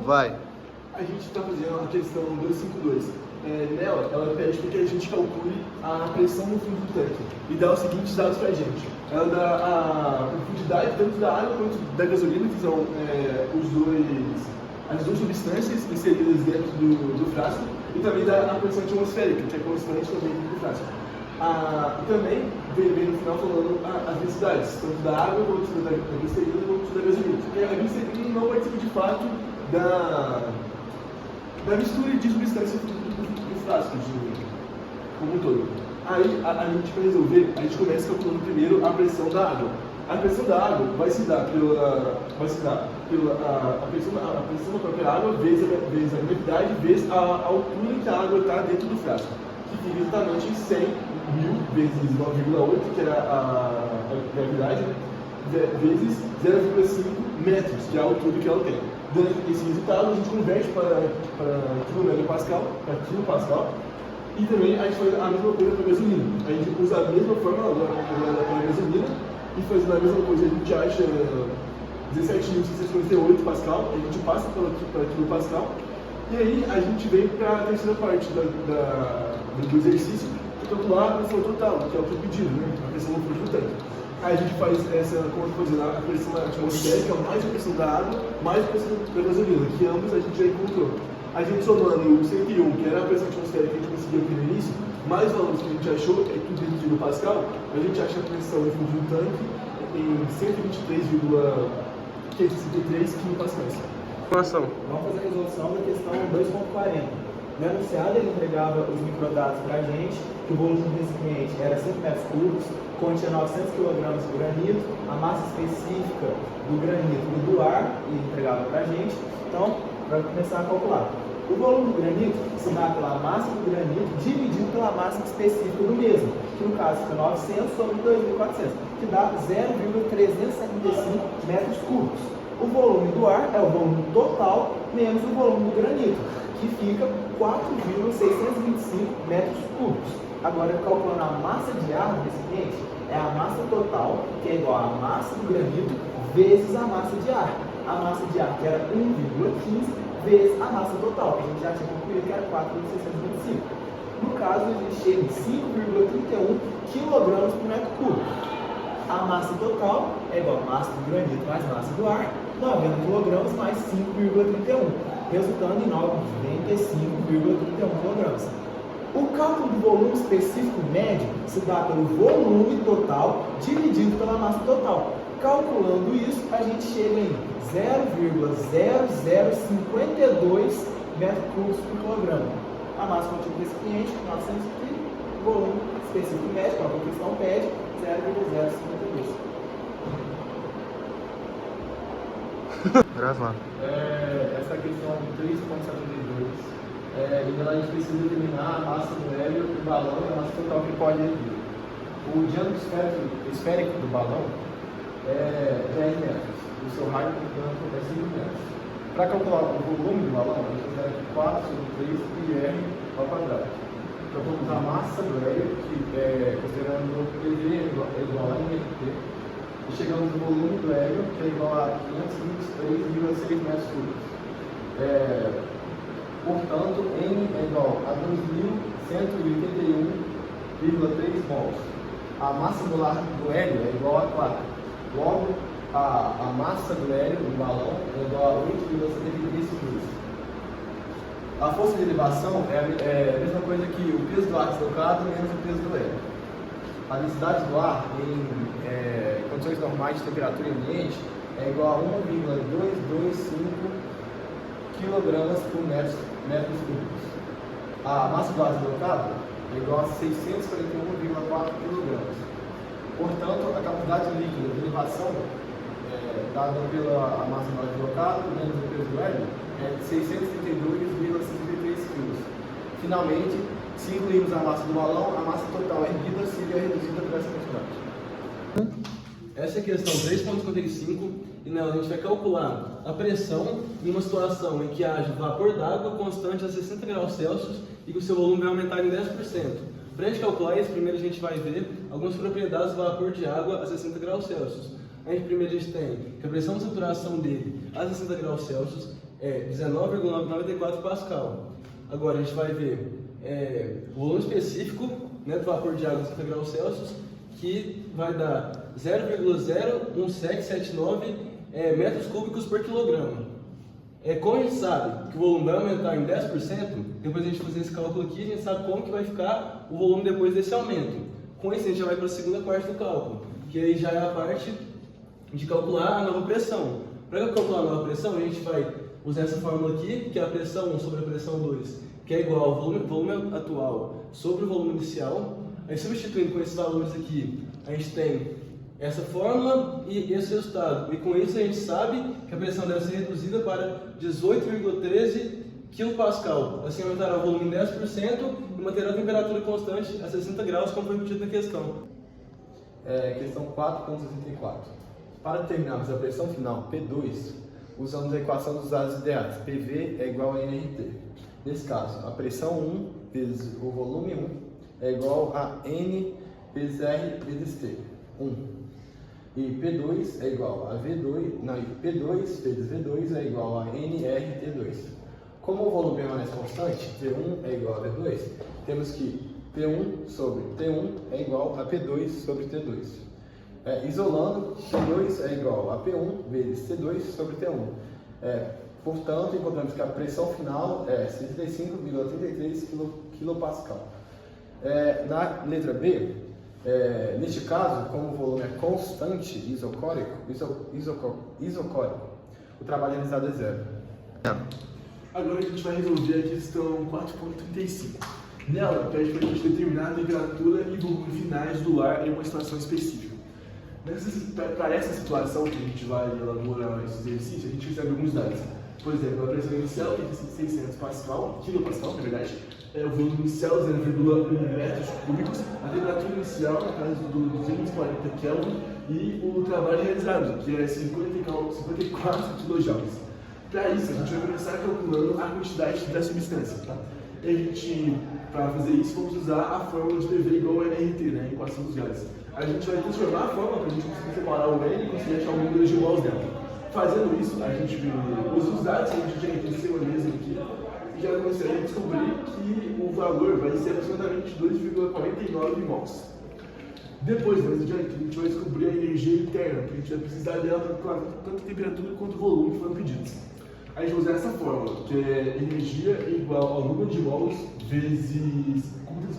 Vai. A gente está fazendo a questão 252. Nela, ela pede para que a gente calcule a pressão no fundo do tanque e dá os seguintes dados para a gente. Ela dá a profundidade tanto da água quanto da gasolina, que são as duas substâncias inseridas dentro do frasco, e também dá a pressão atmosférica, que é constante também dentro do frasco. E também vem no final falando as densidades, tanto da água quanto da glicerina quanto da gasolina. Porque a glicerina não participa de fato da mistura de substâncias do frasco, como um todo. Aí, a gente, para resolver, a gente começa calculando primeiro a pressão da água. A pressão da água vai se dar pela pressão da própria água vezes a gravidade vezes a altura que a água está dentro do frasco, que fica exatamente 100.000 vezes 9,8, que era a gravidade, vezes 0,5 metros, que é a altura que ela tem. Dando esse resultado, a gente converte para quilopascal, e também a gente faz a mesma coisa para a gasolina. A gente usa a mesma fórmula agora para a gasolina e fazendo a mesma coisa, a gente acha 17.658 pascal, a gente passa para quilopascal, e aí a gente vem para a terceira parte do exercício, que é calcular a pressão total, que é o que é pedido, né? A pressão no fundo do tanque. Aí a gente faz a pressão atmosférica mais a pressão da água, mais a pressão da gasolina, que ambos a gente já encontrou. A gente somando o 101, que era a pressão atmosférica que a gente conseguiu aqui no início, mais os valores que a gente achou, que é tudo dentro do Pascal, a gente acha a pressão no fundo do tanque em 123,563 kPa. Informação. Vamos fazer a resolução da questão 2.40. No enunciado, ele entregava os microdados para a gente, que o volume do recipiente era 5 metros cúbicos, continha 900 kg de granito, a massa específica do granito e do ar, e entregava para a gente. Então, vai começar a calcular. O volume do granito se dá pela massa do granito dividido pela massa específica do mesmo, que no caso fica 900 sobre 2.400, que dá 0,375 metros cúbicos. O volume do ar é o volume total menos o volume do granito, que fica 4,625 metros cúbicos. Agora, calculando a massa de ar do recipiente, é a massa total, que é igual à massa do granito, vezes a massa de ar. A massa de ar, que era 1,15, vezes a massa total, que a gente já tinha concluído, que era 4,625. No caso, a gente chega em 5,31 kg por metro cúbico. A massa total é igual a massa do granito mais massa do ar, 90 kg mais 5,31, resultando em 95,31 kg. O cálculo do volume específico médio se dá pelo volume total dividido pela massa total. Calculando isso, a gente chega em 0,0052 metros cúbicos por quilograma. A massa contida do recipiente, 900 kg, o volume específico médio, que a questão pede, 0,052. Gravar. Essa questão 3.72, ela a gente precisa determinar a massa do hélio do balão e a massa total que pode erguer. O diâmetro esférico do balão é 10 metros, o seu raio, portanto, é 5 metros. Para calcular o volume do balão, a gente considera que 4 sobre 3 πr ao quadrado. Para calcular a massa do hélio, que considerando o PV igual a MT, e chegamos no volume do hélio, que é igual a 523,6 metros cúbicos. Portanto, N é igual a 2.181,3 mols. A massa molar do hélio é igual a 4. Logo, a massa do hélio do balão é igual a 8,73 kg. A força de elevação é a mesma coisa que o peso do ar deslocado menos o peso do hélio. A densidade do ar em condições normais de temperatura e ambiente é igual a 1,225 kg por metros cúbicos. A massa do ar deslocado é igual a 641,4 kg. Portanto, a capacidade líquida de elevação dada pela massa do ar deslocado menos o peso do hélio é 632,63 kg. Finalmente, se incluirmos a massa do balão, a massa total erguida seria reduzida por essa quantidade. Essa é a questão 3.55 e nela a gente vai calcular a pressão em uma situação em que haja vapor d'água constante a 60 graus Celsius e que o seu volume vai aumentar em 10%. Para a gente calcular isso, primeiro a gente vai ver algumas propriedades do vapor de água a 60 graus Celsius. Primeiro a gente tem que a pressão de saturação dele a 60 graus Celsius é 19,94 Pascal. Agora a gente vai ver o volume específico, né, do vapor de água a 60 graus Celsius, que vai dar 0,01779 metros cúbicos por quilograma. Como a gente sabe que o volume vai aumentar em 10%, depois a gente fazer esse cálculo aqui, a gente sabe como que vai ficar o volume depois desse aumento. Com isso a gente já vai para a segunda parte do cálculo, que aí já é a parte de calcular a nova pressão. Para calcular a nova pressão, a gente vai usar essa fórmula aqui, que é a pressão 1 sobre a pressão 2, que é igual ao volume atual sobre o volume inicial. Aí substituindo com esses valores aqui, a gente tem essa fórmula e esse resultado. E com isso a gente sabe que a pressão deve ser reduzida para 18,13 kPa. Assim aumentará o volume em 10% e manterá a temperatura constante a 60 graus, como foi pedido na questão. Questão 4.64. Para determinarmos a pressão final P2, usamos a equação dos dados ideais. PV é igual a nRT. Nesse caso, a pressão 1 vezes o volume 1 é igual a N vezes R vezes T. 1. E P2 é igual a V2, P2 vezes V2 é igual a nRT2. Como o volume permanece constante, P1 é igual a V2, temos que P1 sobre T1 é igual a P2 sobre T2. Isolando, P2 é igual a P1 vezes T2 sobre T1. Portanto, encontramos que a pressão final é 65,33 kPa. Na letra B, neste caso, como o volume é constante isocórico, o trabalho realizado é zero. Agora a gente vai resolver a questão 4.35. Nela, pede para a gente determinar a temperatura e volume finais do ar em uma situação específica. Para essa situação que a gente vai elaborar esse exercício, a gente recebe alguns dados. Por exemplo, a pressão inicial, que é de 600 kPa, na verdade, o volume inicial 0,1 metros cúbicos, a temperatura inicial, na casa do 240 Kelvin, e o trabalho realizado, que é 54 kJ. Para isso, a gente vai começar calculando a quantidade da substância. Tá? E a gente, para fazer isso, vamos usar a fórmula de PV igual a nRT, né, a equação dos gases. A gente vai transformar a fórmula para a gente conseguir separar o N e conseguir achar o número de mols dela. Fazendo isso, a gente usa os dados que a gente já reconheceu mesmo aqui e já começaria a descobrir que o valor vai ser aproximadamente 2,49 mols. Depois, mais adiante, a gente vai descobrir a energia interna, porque a gente vai precisar dela para calcular tanto a temperatura quanto o volume que foram pedidos. A gente vai usar essa fórmula, que é energia igual ao número de mols vezes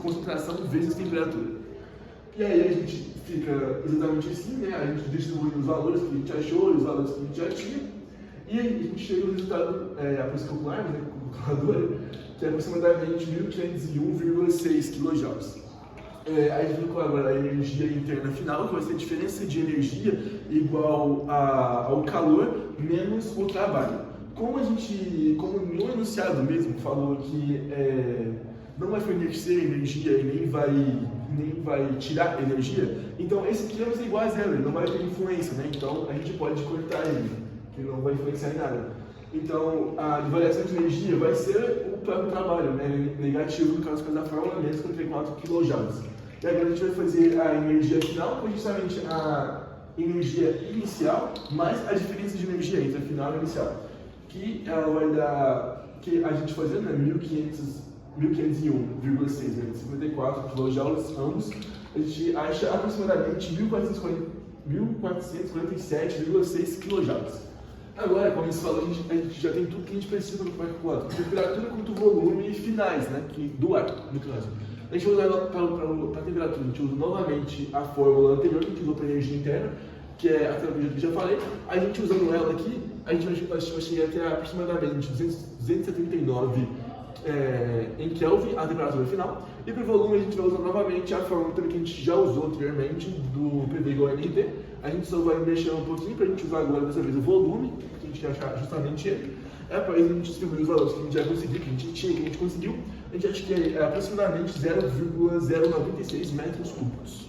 concentração vezes temperatura. E aí a gente fica exatamente assim, né? A gente distribui os valores que a gente achou e os valores que a gente já tinha. E aí a gente chega no resultado, após calcular, né, com a calculadora, que é aproximadamente 1501,6 kJ. A gente calcula agora a energia interna final, que vai ser a diferença de energia igual ao calor menos o trabalho. Como no enunciado mesmo falou que não vai fornecer energia e nem vai tirar energia, então esse aqui vai ser igual a zero, ele não vai ter influência, né? Então a gente pode cortar ele, que não vai influenciar em nada. Então a variação de energia vai ser o próprio trabalho, né? Negativo no caso da fórmula, menos 54 kJ. E agora a gente vai fazer a energia final, que é justamente a energia inicial mais a diferença de energia entre a final e a inicial. Que ela vai dar, que a gente fazendo, né, 1501,6 vezes 54 kJ ambos, a gente acha aproximadamente 1447,6 kJ. Agora, como eles falam, a gente já tem tudo que a gente precisa para calcular, tanto temperatura quanto volume finais, né, do ar, no caso. A gente vai usar para a temperatura, a gente usa novamente a fórmula anterior que a gente usou para a energia interna, que é aquela que eu já falei. A gente usando ela aqui, a gente vai chegar até aproximadamente 279 em Kelvin, a temperatura final. E para o volume a gente vai usar novamente a fórmula que a gente já usou anteriormente, do PV igual a nRT. A gente só vai mexer um pouquinho para a gente usar agora dessa vez o volume, que a gente quer achar justamente ele. Para isso a gente distribuir os valores que a gente já conseguiu, que a gente tinha, que a gente conseguiu. A gente acha que é aproximadamente 0,096 metros cúbicos.